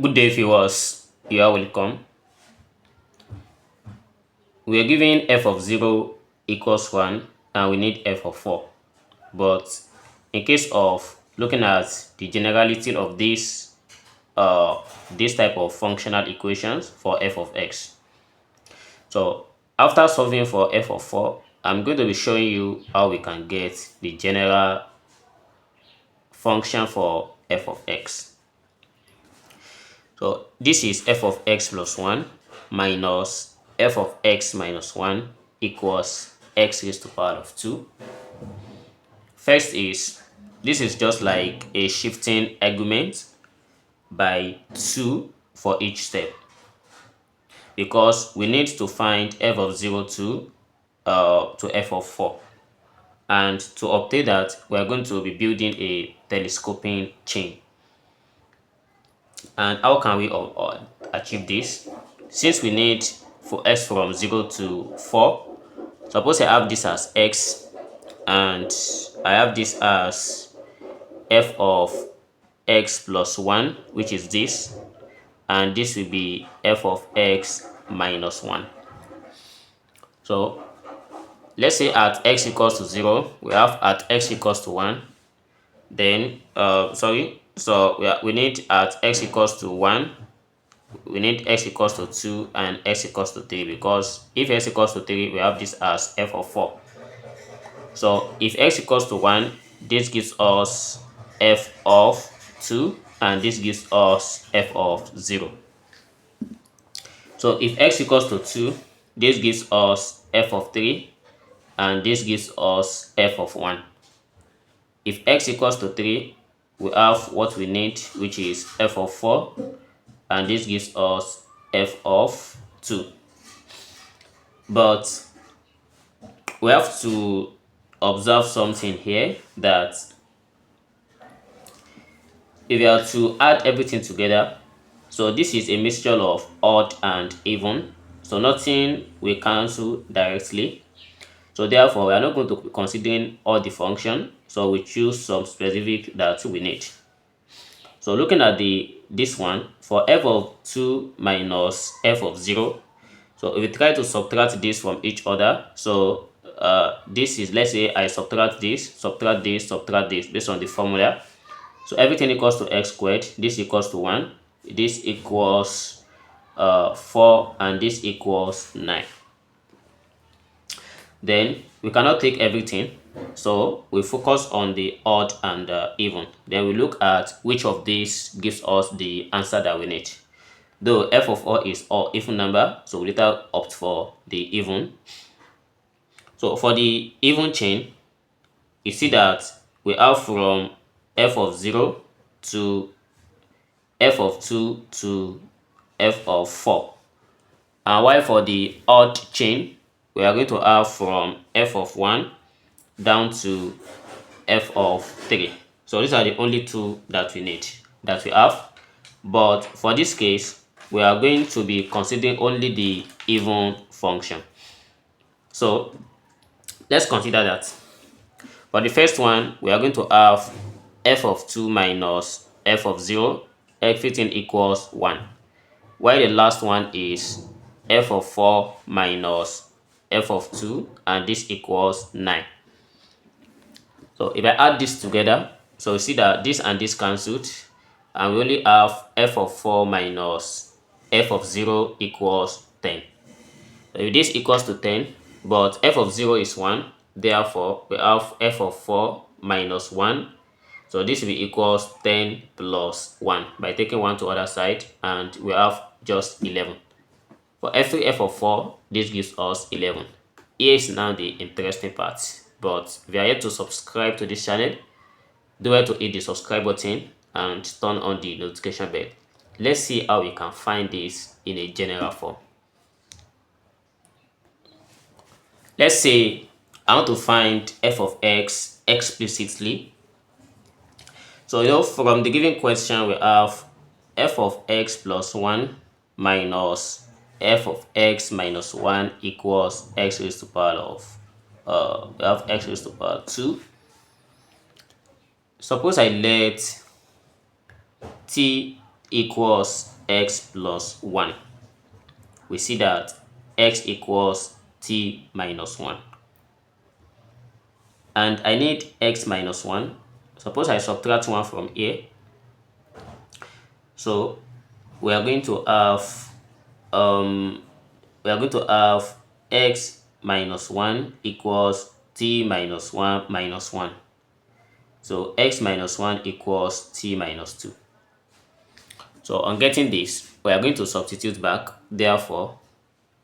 Good day, viewers. You are welcome. We are given f of 0 equals 1 and we need f of 4. But in case of looking at the generality of this type of functional equations for f of x. So after solving for f of 4, I'm going to be showing you how we can get the general function for f of x. So this is f of x plus 1 minus f of x minus 1 equals x raised to the power of 2. First is, this is just like a shifting argument by 2 for each step, because we need to find f of 0 to f of 4. And to obtain that, we are going to be building a telescoping chain. And how can we achieve this? Since we need for x from 0 to 4, suppose I have this as x and I have this as f of x plus 1, which is this, and this will be f of x minus 1. So let's say at x equals to 0, we have at x equals to 1. Then we need at x equals to 1, we need x equals to 2 and x equals to 3, because if x equals to 3, we have this as f of 4. So if x equals to 1, this gives us f of 2 and this gives us f of 0. So if x equals to 2, this gives us f of 3 and this gives us f of 1. If x equals to 3, we have what we need, which is f of 4, and this gives us f of 2. But we have to observe something here, that if you are to add everything together, so this is a mixture of odd and even, so nothing will cancel directly. So therefore, we are not going to be considering all the function, so we choose some specific that we need. So looking at this one, for f of 2 minus f of 0, so if we try to subtract this from each other, so this is, let's say I subtract this, subtract this, subtract this based on the formula. So everything equals to x squared, this equals to 1, this equals 4, and this equals 9. Then we cannot take everything, so we focus on the odd and even. Then we look at which of these gives us the answer that we need. Though f of 4 is all even number, so we later opt for the even. So for the even chain, you see that we have from f of 0 to f of 2 to f of 4. And while for the odd chain, we are going to have from f of 1 down to f of 3. So these are the only two that we have. But for this case, we are going to be considering only the even function. So let's consider that. For the first one, we are going to have f of 2 minus f of 0, everything equals 1. While the last one is f of 4 minus f of 2, and this equals 9. So if I add this together, so you see that this and this cancelled, and we only have f of 4 minus f of 0 equals 10. So if this equals to 10, but f of 0 is 1, therefore we have f of 4 minus 1. So this will be equals 10 plus 1 by taking 1 to other side, and we have just 11. For every f of 4, this gives us 11. Here is now the interesting part. But if you are yet to subscribe to this channel, do well to hit the subscribe button and turn on the notification bell. Let's see how we can find this in a general form. Let's say I want to find f of x explicitly. So from the given question, we have f of x plus 1 minus f of x minus 1 equals x raised to the power of we have x raised to the power 2. Suppose I let t equals x plus 1, we see that x equals t minus 1. And I need x minus 1. Suppose I subtract 1 from here. So we are going to have x minus 1 equals t minus 1 minus 1. So x minus 1 equals t minus 2. So on getting this, we are going to substitute back. Therefore,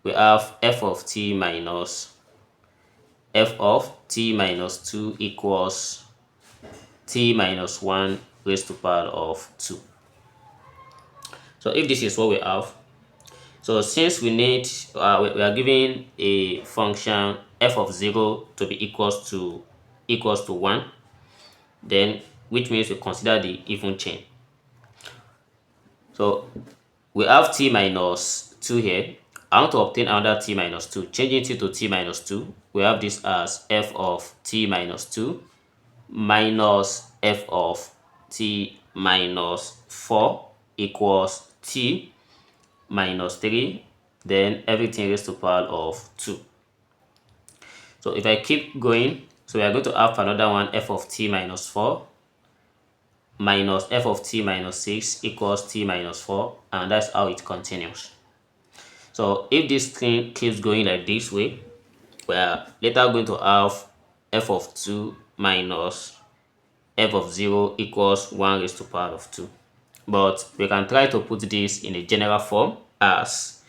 we have f of t minus 2 equals t minus 1 raised to the power of 2. So if this is what we have, so since we need, we are given a function f of 0 to be equals to 1, then which means we consider the even chain. So we have t minus 2 here. I want to obtain another t minus 2. Changing t to t minus 2, we have this as f of t minus 2 minus f of t minus 4 equals t minus 3, then everything raised to the power of 2. So if I keep going, so we are going to have another one, f of t minus 4 minus f of t minus 6 equals t minus 4, and that's how it continues. So if this thing keeps going like this way, we are later going to have f of 2 minus f of 0 equals 1 raised to the power of 2. But we can try to put this in a general form as,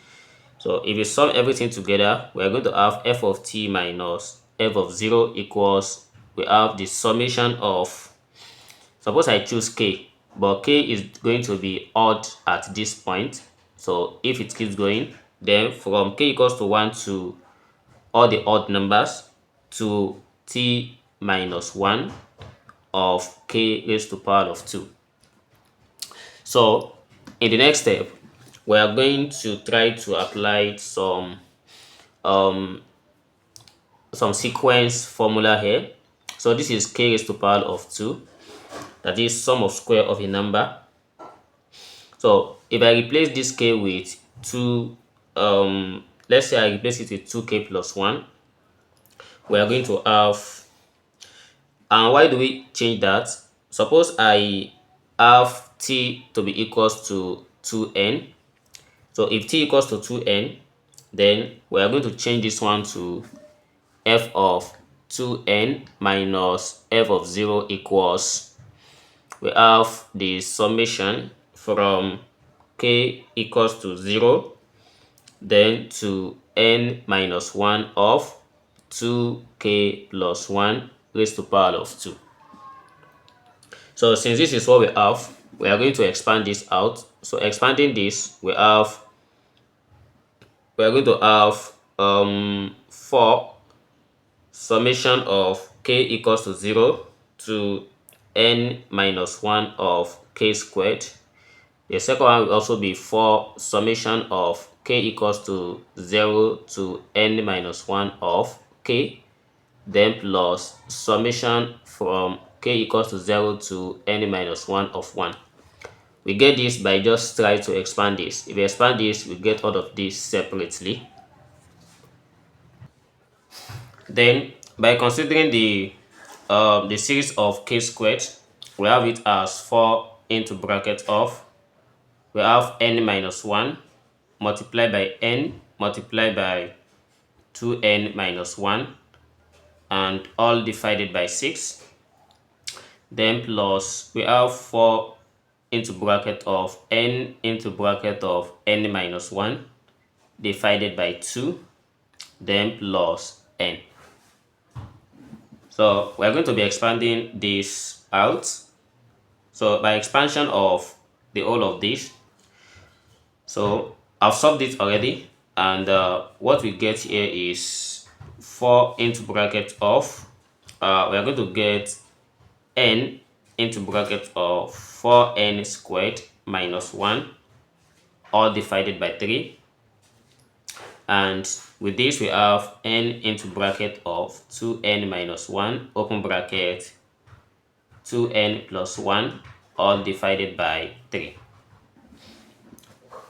so if you sum everything together, we are going to have f of t minus f of 0 equals, we have the summation of, suppose I choose k, but k is going to be odd at this point. So if it keeps going, then from k equals to 1 to all the odd numbers to t minus 1 of k raised to the power of 2. So in the next step, we are going to try to apply some sequence formula here. So this is k raised to the power of 2, that is sum of square of a number. So if I replace this k with 2, let's say I replace it with 2k plus 1, we are going to have, and why do we change that? Suppose I have t to be equals to 2n. So if t equals to 2n, then we are going to change this one to f of 2n minus f of 0 equals, we have the summation from k equals to 0 then to n minus 1 of 2k plus 1 raised to the power of 2. So since this is what we have, we are going to expand this out. So expanding this, we are going to have 4 summation of k equals to 0 to n minus 1 of k squared. The second one will also be 4 summation of k equals to 0 to n minus 1 of k, then plus summation from k equals to 0 to n minus 1 of 1. We get this by just trying to expand this. If we expand this, we get all of this separately. Then by considering the series of k squared, we have it as 4 into bracket of, we have n minus 1 multiplied by n multiplied by 2n minus 1 and all divided by 6. Then plus we have 4 into bracket of n into bracket of n minus 1 divided by 2, then plus n. So we're going to be expanding this out. So by expansion of the whole of this, so I've solved it already, and what we get here is 4 into bracket of, we are going to get n into bracket of 4n squared minus 1 all divided by 3, and with this we have n into bracket of 2n minus 1 open bracket 2n plus 1 all divided by 3.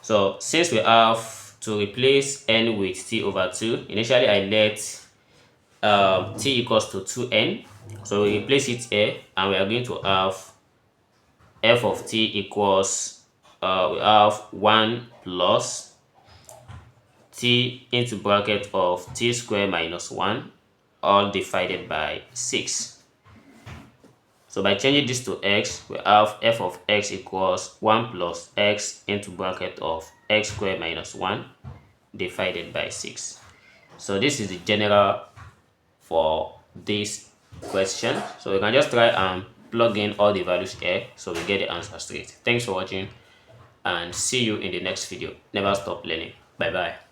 So since we have to replace n with t over 2, initially I let t equals to 2n. So we replace it here, and we are going to have f of t equals we have 1 plus t into bracket of t squared minus 1, all divided by 6. So by changing this to x, we have f of x equals 1 plus x into bracket of x squared minus 1 divided by 6. So this is the general for this question. So we can just try and plug in all the values here so we get the answer straight. Thanks for watching, and see you in the next video. Never stop learning. Bye bye.